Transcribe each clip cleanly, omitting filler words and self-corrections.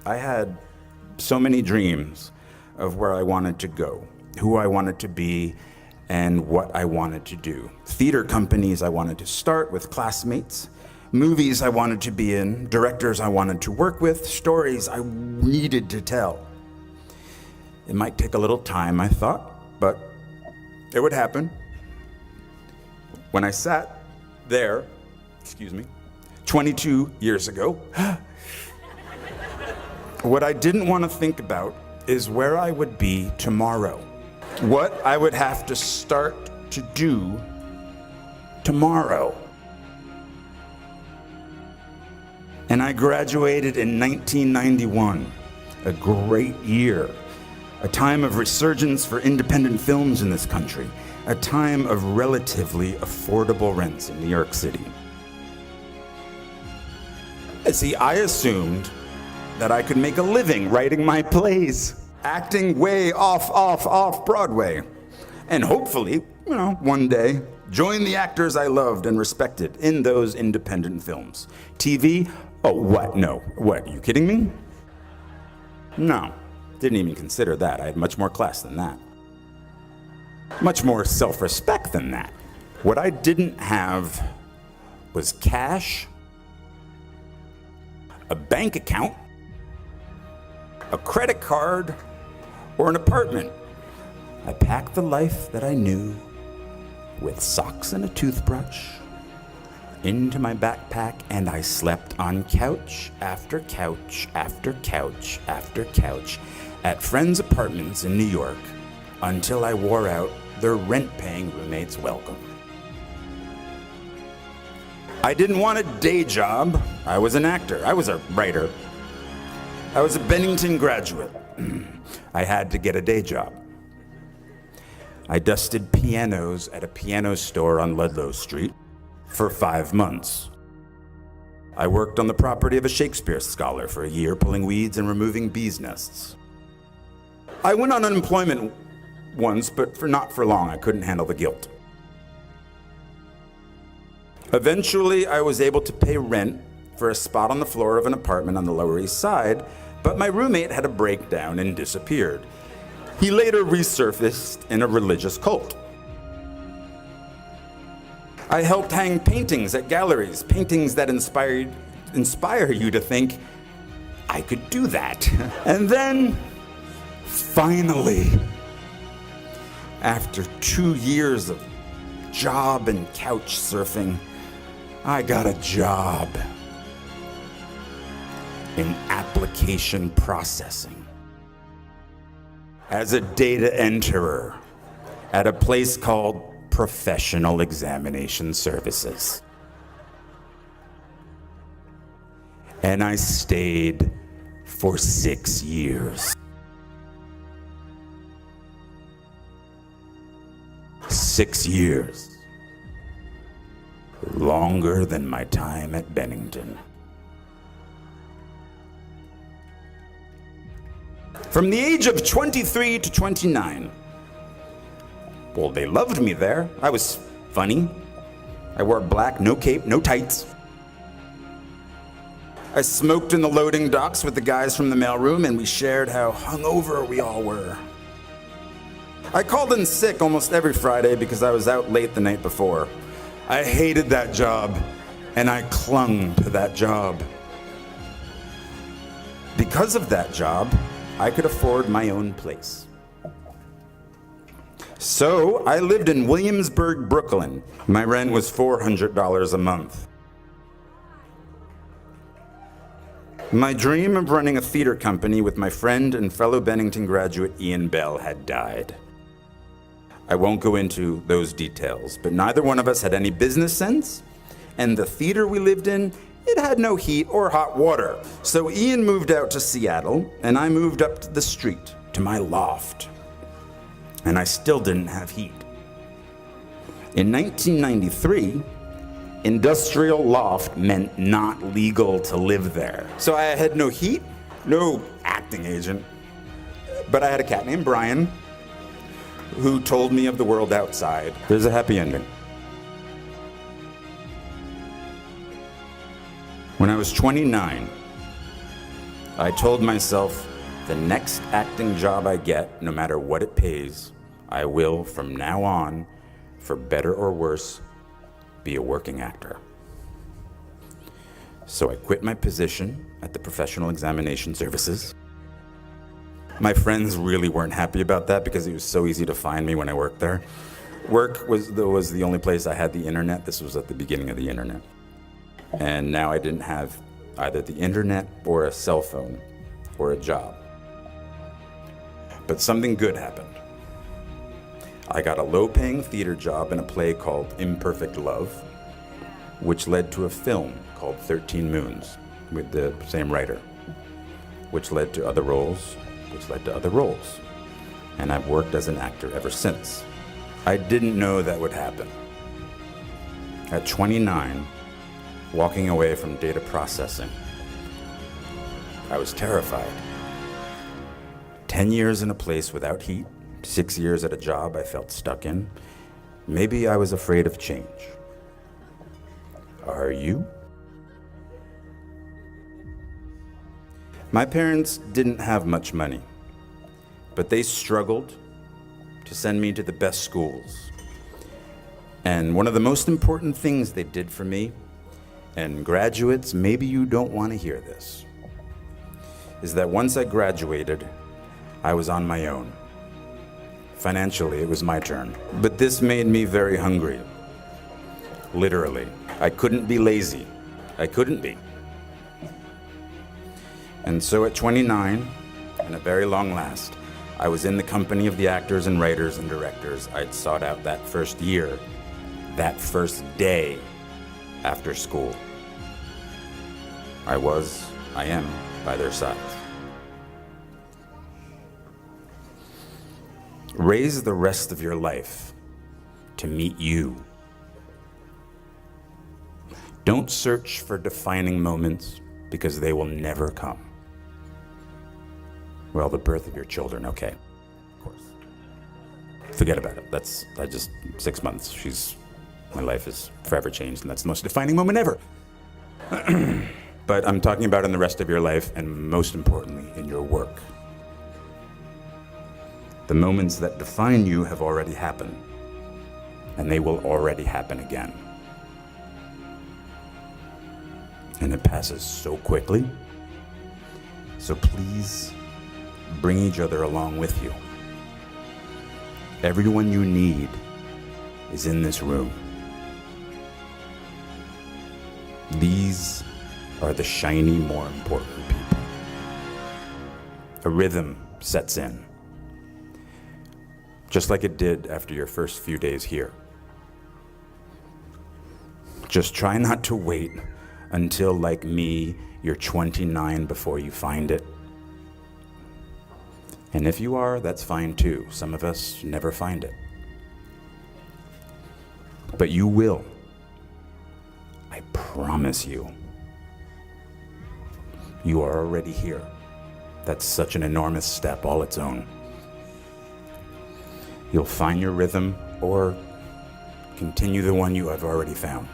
I had so many dreams of where I wanted to go, who I wanted to be, and what I wanted to do. Theater companies I wanted to start with classmates, movies I wanted to be in, directors I wanted to work with, stories I needed to tell. It might take a little time, I thought, but it would happen. When I sat there, 22 years ago, what I didn't want to think about is where I would be tomorrow. What I would have to start to do tomorrow. And I graduated in 1991, a great year, a time of resurgence for independent films in this country, a time of relatively affordable rents in New York City. See, I assumed that I could make a living writing my plays, acting way off Broadway, and hopefully, one day, join the actors I loved and respected in those independent films. TV? Oh, what? No. What, are you kidding me? No, didn't even consider that. I had much more class than that. Much more self-respect than that. What I didn't have was cash, a bank account, a credit card, or an apartment. I packed the life that I knew with socks and a toothbrush into my backpack, and I slept on couch after couch after couch after couch at friends' apartments in New York until I wore out their rent-paying roommates' welcome. I didn't want a day job. I was an actor. I was a writer. I was a Bennington graduate. I had to get a day job. I dusted pianos at a piano store on Ludlow Street for 5 months. I worked on the property of a Shakespeare scholar for a year, pulling weeds and removing bees' nests. I went on unemployment once, but not for long. I couldn't handle the guilt. Eventually, I was able to pay rent for a spot on the floor of an apartment on the Lower East Side, but my roommate had a breakdown and disappeared. He later resurfaced in a religious cult. I helped hang paintings at galleries, paintings that inspire you to think, I could do that. And then, finally, after 2 years of job and couch surfing, I got a job in application processing as a data enterer at a place called Professional Examination Services. And I stayed for 6 years. 6 years. Longer than my time at Bennington. From the age of 23 to 29. Well, they loved me there. I was funny. I wore black, no cape, no tights. I smoked in the loading docks with the guys from the mailroom, and we shared how hungover we all were. I called in sick almost every Friday because I was out late the night before. I hated that job, and I clung to that job. Because of that job, I could afford my own place. So I lived in Williamsburg, Brooklyn. My rent was $400 a month. My dream of running a theater company with my friend and fellow Bennington graduate Ian Bell had died. I won't go into those details, but neither one of us had any business sense, and the theater we lived in, it had no heat or hot water. So Ian moved out to Seattle, and I moved up to the street, to my loft. And I still didn't have heat. In 1993, industrial loft meant not legal to live there. So I had no heat, no acting agent, but I had a cat named Brian who told me of the world outside. There's a happy ending. When I was 29, I told myself, the next acting job I get, no matter what it pays, I will, from now on, for better or worse, be a working actor. So I quit my position at the Professional Examination Services. My friends really weren't happy about that because it was so easy to find me when I worked there. Work was the only place I had the internet. This was at the beginning of the internet. And now I didn't have either the internet or a cell phone or a job. But something good happened. I got a low-paying theater job in a play called Imperfect Love, which led to a film called 13 Moons with the same writer, which led to other roles, which led to other roles. And I've worked as an actor ever since. I didn't know that would happen. At 29, walking away from data processing, I was terrified. 10 years in a place without heat, 6 years at a job I felt stuck in. Maybe I was afraid of change. Are you? My parents didn't have much money, but they struggled to send me to the best schools. And one of the most important things they did for me, and graduates, maybe you don't want to hear this, is that once I graduated, I was on my own. Financially, it was my turn. But this made me very hungry. Literally. I couldn't be lazy. I couldn't be. And so at 29, and at very long last, I was in the company of the actors and writers and directors I'd sought out that first year, that first day after school. I am by their sides. Raise the rest of your life to meet you. Don't search for defining moments because they will never come. Well, the birth of your children, okay, of course. Forget about it. That's 6 months. My life is forever changed, and that's the most defining moment ever. But I'm talking about in the rest of your life, and most importantly, in your work. The moments that define you have already happened, and they will already happen again. And it passes so quickly. So please bring each other along with you. Everyone you need is in this room. These are the shiny, more important people. A rhythm sets in, just like it did after your first few days here. Just try not to wait until, like me, you're 29 before you find it. And if you are, that's fine too. Some of us never find it. But you will. I promise you. You are already here. That's such an enormous step all its own. You'll find your rhythm or continue the one you have already found.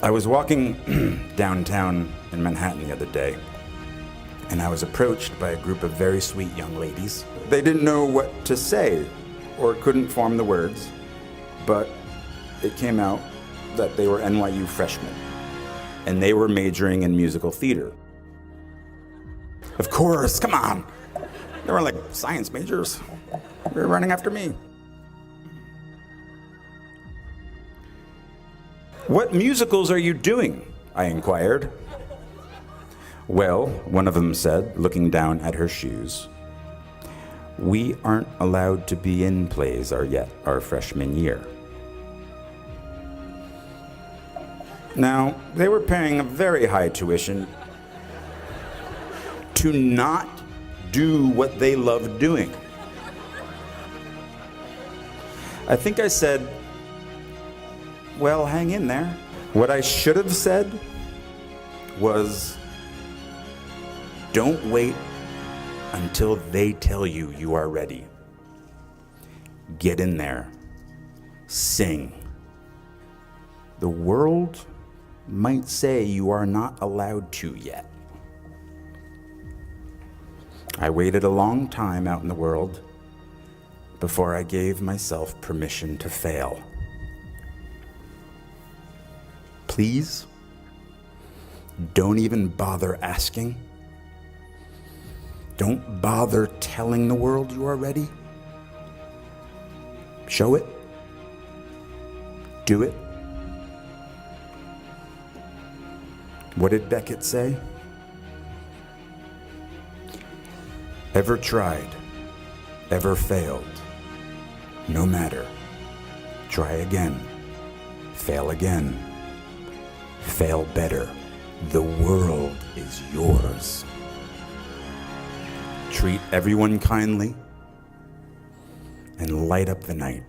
I was walking downtown in Manhattan the other day, and I was approached by a group of very sweet young ladies. They didn't know what to say or couldn't form the words, but it came out that they were NYU freshmen, and they were majoring in musical theater. Of course, come on. They were like science majors. They were running after me. What musicals are you doing? I inquired. Well, one of them said, looking down at her shoes, we aren't allowed to be in plays our freshman year. Now, they were paying a very high tuition to not do what they loved doing. I think I said, well, hang in there. What I should have said was, don't wait until they tell you you are ready. Get in there. Sing. The world might say you are not allowed to yet. I waited a long time out in the world before I gave myself permission to fail. Please, don't even bother asking. Don't bother telling the world you are ready. Show it. Do it. What did Beckett say? Ever tried, ever failed, no matter. Try again, fail again, fail better. The world is yours. Treat everyone kindly and light up the night.